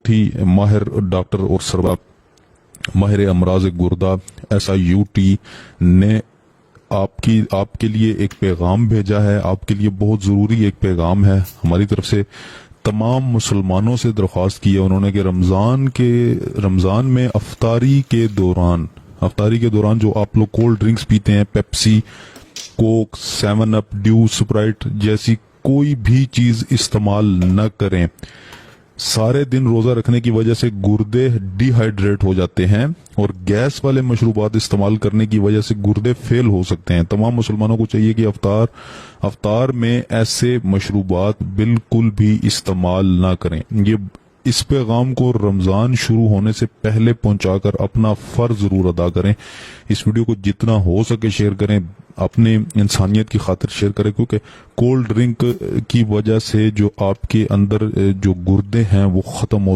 بہت ہی ماہر ڈاکٹر اور سربراہ ماہر امراض گردہ SIUT نے آپ کے لیے ایک پیغام بھیجا ہے. آپ کے لیے بہت ضروری ایک پیغام ہے. ہماری طرف سے تمام مسلمانوں سے درخواست کی ہے انہوں نے کہ رمضان میں افطاری کے دوران جو آپ لوگ کولڈ ڈرنکس پیتے ہیں، پیپسی، کوک، 7 اپ، ڈیو، سپرائٹ جیسی کوئی بھی چیز استعمال نہ کریں. سارے دن روزہ رکھنے کی وجہ سے گردے ڈی ہائیڈریٹ ہو جاتے ہیں اور گیس والے مشروبات استعمال کرنے کی وجہ سے گردے فیل ہو سکتے ہیں. تمام مسلمانوں کو چاہیے کہ افطار میں ایسے مشروبات بالکل بھی استعمال نہ کریں. اس پیغام کو رمضان شروع ہونے سے پہلے پہنچا کر اپنا فرض ضرور ادا کریں. اس ویڈیو کو جتنا ہو سکے شیئر کریں، اپنے انسانیت کی خاطر شیئر کریں، کیونکہ کولڈ ڈرنک کی وجہ سے جو آپ کے اندر جو گردے ہیں وہ ختم ہو